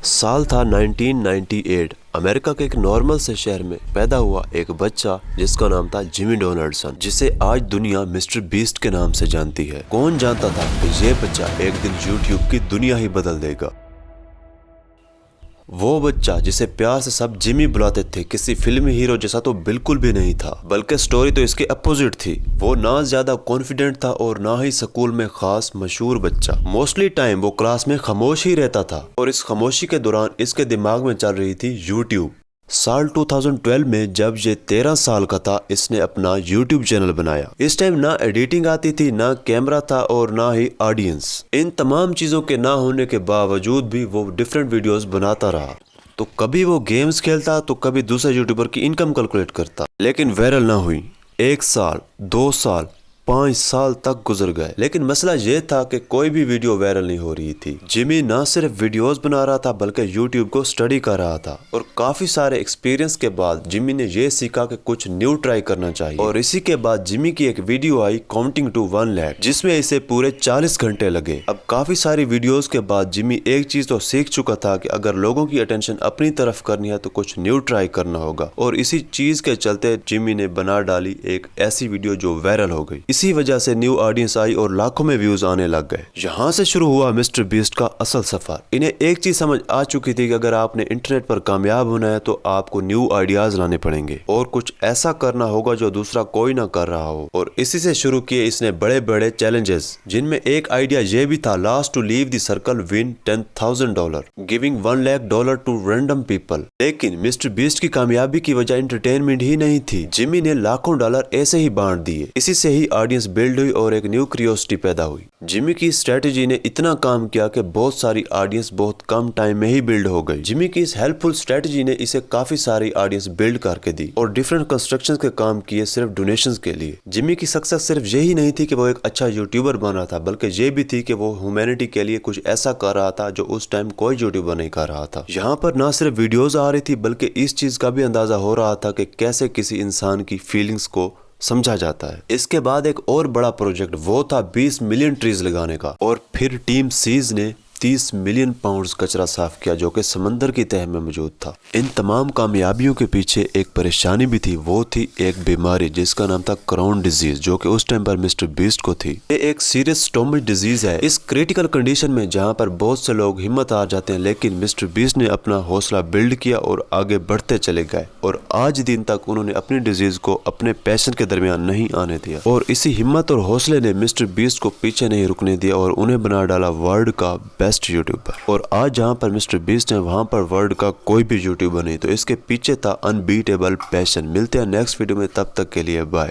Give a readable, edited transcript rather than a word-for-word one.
سال تھا 1998۔ امریکہ کے ایک نارمل سے شہر میں پیدا ہوا ایک بچہ جس کا نام تھا جیمی ڈونلڈسن، جسے آج دنیا مسٹر بیسٹ کے نام سے جانتی ہے۔ کون جانتا تھا کہ یہ بچہ ایک دن یوٹیوب کی دنیا ہی بدل دے گا۔ وہ بچہ جسے پیار سے سب جیمی بلاتے تھے کسی فلمی ہیرو جیسا تو بالکل بھی نہیں تھا، بلکہ سٹوری تو اس کے اپوزٹ تھی۔ وہ نہ زیادہ کانفیڈنٹ تھا اور نہ ہی سکول میں خاص مشہور بچہ۔ موسٹلی ٹائم وہ کلاس میں خاموش ہی رہتا تھا اور اس خاموشی کے دوران اس کے دماغ میں چل رہی تھی یوٹیوب۔ سال 2012 میں جب یہ 13 سال کا تھا اس نے اپنا یوٹیوب چینل بنایا۔ اس ٹائم نہ ایڈیٹنگ آتی تھی، نہ کیمرہ تھا اور نہ ہی آڈینس۔ ان تمام چیزوں کے نہ ہونے کے باوجود بھی وہ ڈیفرنٹ ویڈیوز بناتا رہا۔ تو کبھی وہ گیمز کھیلتا تو کبھی دوسرے یوٹیوبر کی انکم کیلکولیٹ کرتا، لیکن وائرل نہ ہوئی۔ 1 سال، 2 سال، 5 سال تک گزر گئے، لیکن مسئلہ یہ تھا کہ کوئی بھی ویڈیو وائرل نہیں ہو رہی تھی۔ جیمی نہ صرف ویڈیوز بنا رہا تھا بلکہ یوٹیوب کو اسٹڈی کر رہا تھا، اور کافی سارے ایکسپیرینس کے بعد جیمی نے یہ سیکھا کہ کچھ نیو ٹرائی کرنا چاہیے۔ اور اسی کے بعد جیمی کی ایک ویڈیو آئی کاؤنٹنگ ٹو 1 lakh، جس میں اسے پورے 40 گھنٹے لگے۔ اب کافی ساری ویڈیوز کے بعد جیمی ایک چیز تو سیکھ چکا تھا کہ اگر لوگوں کی اٹینشن اپنی طرف کرنی ہے تو کچھ نیو ٹرائی کرنا ہوگا، اور اسی چیز کے چلتے جیمی نے بنا ڈالی ایک ایسی ویڈیو جو وائرل ہو گئی۔ اسی وجہ سے نیو آڈینس آئی اور لاکھوں میں ویوز آنے لگ گئے۔ یہاں سے شروع ہوا مسٹر بیسٹ کا اصل سفر۔ انہیں ایک چیز سمجھ آ چکی تھی کہ اگر آپ نے انٹرنیٹ پر کامیاب ہونا ہے تو آپ کو نیو آئیڈیاز لانے پڑیں گے اور کچھ ایسا کرنا ہوگا جو دوسرا کوئی نہ کر رہا ہو۔ اور اسی سے شروع کیے اس نے بڑے بڑے چیلنجز، جن میں ایک آئیڈیا یہ بھی تھا last to leave the circle win $10,000 giving $1 lakh to random people. لیکن مسٹر بیسٹ کی کامیابی کی وجہ انٹرٹینمنٹ ہی نہیں تھی، جیمی نے لاکھوں ڈالر ایسے ہی بانٹ دیے۔ اسی سے ہی آڈینس بلڈ ہوئی اور ایک نیو کریوسٹی پیدا ہوئی۔ جیمی کی اسٹریٹجی نے اتنا کام کیا کہ بہت ساری آڈینس بہت کم ٹائم میں ہی بلڈ ہو گئی۔ جیمی کی اس ہیلپ فل اسٹریٹجی نے اسے کافی ساری آڈینس بلڈ کر کے دی اور ڈیفرنٹ کنسٹرکشن کے کام کیے صرف ڈونیشنز کے لیے۔ جیمی کی سکسیس صرف یہی نہیں تھی کہ وہ ایک اچھا یوٹیوبر بنا تھا، بلکہ یہ بھی تھی کہ وہ ہیومینٹی کے لیے کچھ ایسا کر رہا تھا جو اس ٹائم کوئی یوٹیوبر نہیں کر رہا تھا۔ یہاں پر نہ صرف ویڈیوز آ رہی تھی بلکہ اس چیز کا بھی اندازہ ہو رہا تھا کہ کیسے کسی انسان کی فیلنگز کو سمجھا جاتا ہے۔ اس کے بعد ایک اور بڑا پروجیکٹ وہ تھا 20 ملین ٹریز لگانے کا، اور پھر ٹیم سیز نے 30 ملین پاؤنڈز کچرا صاف کیا جو کہ سمندر کی تہہ میں موجود تھا۔ ان تمام کامیابیوں کے پیچھے ایک پریشانی بھی تھی، وہ تھی ایک بیماری جس کا نام تھا کراؤن ڈیزیز، جو کہ اس ٹائم پر مسٹر بیسٹ کو تھی۔ یہ ایک سیریس سٹومک ڈیزیز ہے۔ اس کریٹیکل کنڈیشن میں جہاں پر بہت سے لوگ ہمت ہار جاتے ہیں، لیکن مسٹر بیسٹ نے اپنا حوصلہ بلڈ کیا اور آگے بڑھتے چلے گئے، اور آج دن تک انہوں نے اپنی ڈیزیز کو اپنے پیشن کے درمیان نہیں آنے دیا۔ اور اسی ہمت اور حوصلے نے مسٹر بیسٹ کو پیچھے نہیں رکنے دیا اور انہیں بنا ڈالا ورلڈ کا بیسٹ یوٹیوبر۔ اور آج جہاں پر مسٹر بیسٹ ہے وہاں پر ورلڈ کا کوئی بھی یوٹیوبر نہیں، تو اس کے پیچھے تھا انبیٹیبل پیشن۔ ملتے ہیں نیکسٹ ویڈیو میں، تب تک کے لیے بائے۔